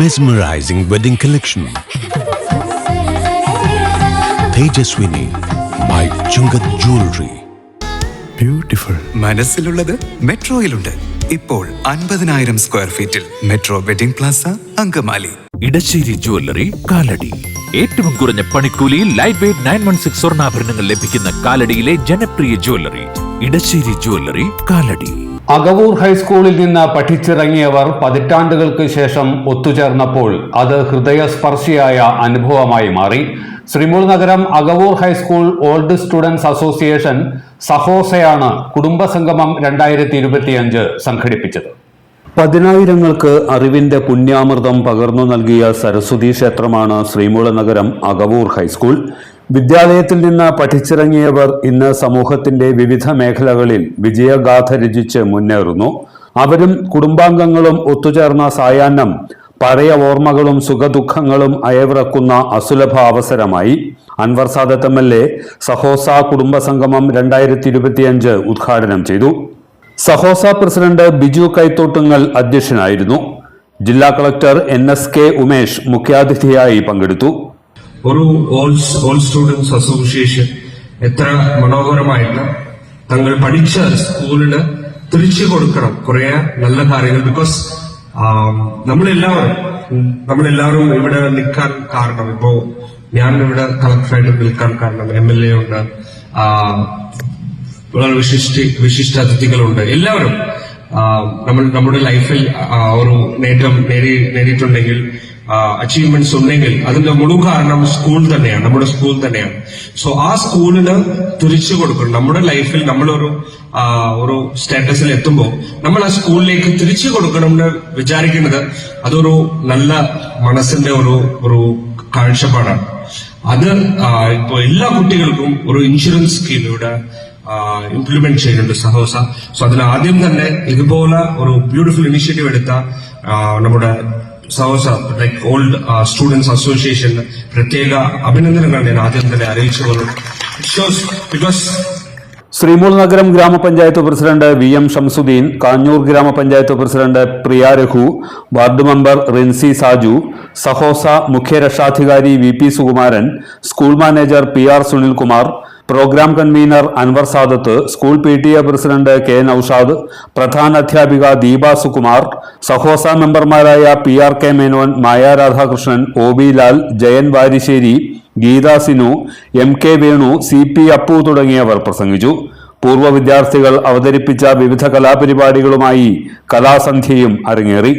Mesmerizing wedding collection. Tejaswini by Chungat Jewelry. Beautiful. മനസ്സിലുള്ളത് മെട്രോയിലുണ്ട്. ഇപ്പോൾ 50,000 square ഫീറ്റിൽ metro wedding plaza Angamaly. Edassery jewellery Kalady. ഏറ്റവും കുറഞ്ഞ പണിക്കൂലിയിൽ ലൈറ്റ് വെയ്റ്റ് 916 സ്വർണ്ണാഭരണങ്ങൾ ലഭിക്കുന്ന കാലടിയിലെ ജനപ്രിയ ജ്വല്ലറി ഇടശ്ശേരി ജ്വല്ലറി കാലടി. അകവൂർ ഹൈസ്കൂളിൽ നിന്ന് പഠിച്ചിറങ്ങിയവർ പതിറ്റാണ്ടുകൾക്ക് ശേഷം ഒത്തുചേർന്നപ്പോൾ അത് ഹൃദയസ്പർശിയായ അനുഭവമായി മാറി. Sreemool Nagaram Akavoor high school old students association സഹോസയാണ് കുടുംബസംഗമം 2025 സംഘടിപ്പിച്ചത്. പതിനായിരങ്ങൾക്ക് അറിവിന്റെ പുണ്യാമൃതം പകർന്നു നൽകിയ സരസ്വതി ക്ഷേത്രമാണ് ശ്രീമൂല നഗരം അകവൂർ ഹൈസ്കൂൾ. വിദ്യാലയത്തിൽ നിന്ന് പഠിച്ചിറങ്ങിയവർ ഇന്ന് സമൂഹത്തിന്റെ വിവിധ മേഖലകളിൽ വിജയഗാഥ രചിച്ച് മുന്നേറുന്നു. അവരും കുടുംബാംഗങ്ങളും ഒത്തുചേർന്ന സായാഹ്നം പഴയ ഓർമ്മകളും സുഖദുഃഖങ്ങളും അയവിറക്കുന്ന അസുലഭ അവസരമായി. അൻവർ സാദത്ത് MLA സഹോസ കുടുംബസംഗമം 2025 ഉദ്ഘാടനം ചെയ്തു. സഹോസ പ്രസിഡന്റ് ബിജു കൈത്തോട്ടുങ്ങൽ അധ്യക്ഷനായിരുന്നു. ജില്ലാ കളക്ടർ NSK ഉമേഷ് മുഖ്യാതിഥിയായി പങ്കെടുത്തു. ഒരു ഓൾ സ്റ്റുഡൻസ് അസോസിയേഷൻ എത്ര മനോഹരമായിട്ട് തങ്ങൾ പഠിച്ച സ്കൂളിന് തിരിച്ചു കൊടുക്കണം കുറെ നല്ല കാര്യങ്ങൾ. ബിക്കോസ് നമ്മളെല്ലാവരും ഇവിടെ നിൽക്കാൻ കാരണം, ഇപ്പോ ഞാൻ ഇവിടെ കളക്ടറായിട്ട് നിൽക്കാൻ കാരണം MLA ഉണ്ട്, വളരെ വിശിഷ്ട അതിഥികളുണ്ട്. എല്ലാവരും നമ്മുടെ ലൈഫിൽ ഒരു നേട്ടം നേടിയിട്ടുണ്ടെങ്കിൽ, അച്ചീവ്മെന്റ്സ് ഉണ്ടെങ്കിൽ അതിന്റെ മുഴു കാരണം സ്കൂൾ തന്നെയാണ്, നമ്മുടെ സ്കൂൾ തന്നെയാണ്. സോ ആ സ്കൂളിന് തിരിച്ചു കൊടുക്കണം. നമ്മുടെ ലൈഫിൽ നമ്മളൊരു സ്റ്റാറ്റസിൽ എത്തുമ്പോൾ നമ്മൾ ആ സ്കൂളിലേക്ക് തിരിച്ചു കൊടുക്കണം എന്ന് വിചാരിക്കുന്നത് അതൊരു നല്ല മനസ്സിന്റെ ഒരു കാഴ്ചപ്പാടാണ്. അത് ഇപ്പോ എല്ലാ കുട്ടികൾക്കും ഒരു ഇൻഷുറൻസ് സ്കീം ഇവിടെ ഇംപ്ലിമെന്റ് ചെയ്യുന്നുണ്ട് സഹോസ. സോ അതിന് ആദ്യം തന്നെ ഇതുപോലെ ഒരു ബ്യൂട്ടിഫുൾ ഇനിഷ്യേറ്റീവ് എടുത്ത നമ്മുടെ സഹോസ ലൈക് ഓൾഡ് സ്റ്റുഡൻസ് അസോസിയേഷന് പ്രത്യേക അഭിനന്ദനങ്ങൾ ഞാൻ ആദ്യം തന്നെ അറിയിച്ചുകൊള്ളു. ബിക്കോസ് ശ്രീമൂൽ നഗരം ഗ്രാമപഞ്ചായത്ത് president VM Shamsuddin, Kanjoor gramapanchayat president Priya Raghu, ward member Rincy Saju, Sahosa മുഖ്യരക്ഷാധികാരി VP Sukumaran, school manager PR Sunilkumar, programme convener Anwar Sadath, school PTA president K Naushad, പ്രധാനാധ്യാപിക ദീപ സുകുമാർ, സഹോസ മെമ്പർമാരായ PRK മേനോൻ, മായ Radhakrishnan, OB Lal, Jayan വാരിശ്ശേരി, Gita Sinu, MK Venu, CP Appu തുടങ്ങിയവർ പ്രസംഗിച്ചു. പൂർവ്വ വിദ്യാർത്ഥികൾ അവതരിപ്പിച്ച വിവിധ കലാപരിപാടികളുമായി കലാസന്ധ്യയും അരങ്ങേറി.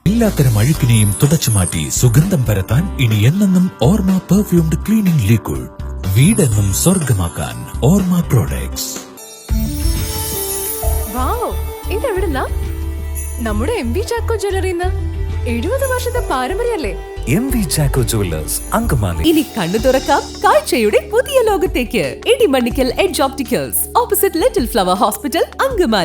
എല്ലാത്തരം അഴുക്കിനെയും തുടച്ചുമാറ്റി സുഗന്ധം പരത്താൻ ഇനി എന്നെന്നും ഓർമ്മ പെർഫ്യൂംഡ് ക്ലീനിംഗ് ലിക്വിഡ്. വീടെന്നും സ്വർഗമാക്കാൻ ഓർമ്മ പ്രോഡക്ട്സ്. ഇതെവിടുന്നാ? നമ്മുടെ MV ചാക്കോ ജ്വല്ലറിന്ന് 70 വർഷത്തെ പാരമ്പര്യല്ലേ? MV Chacko jewellers Angamaly. ഇനി കണ്ണു തുറക്കാം കാഴ്ചയുടെ പുതിയ ലോകത്തേക്ക്. Idimannickal edge opticals, opposite little flower hospital, Angamaly.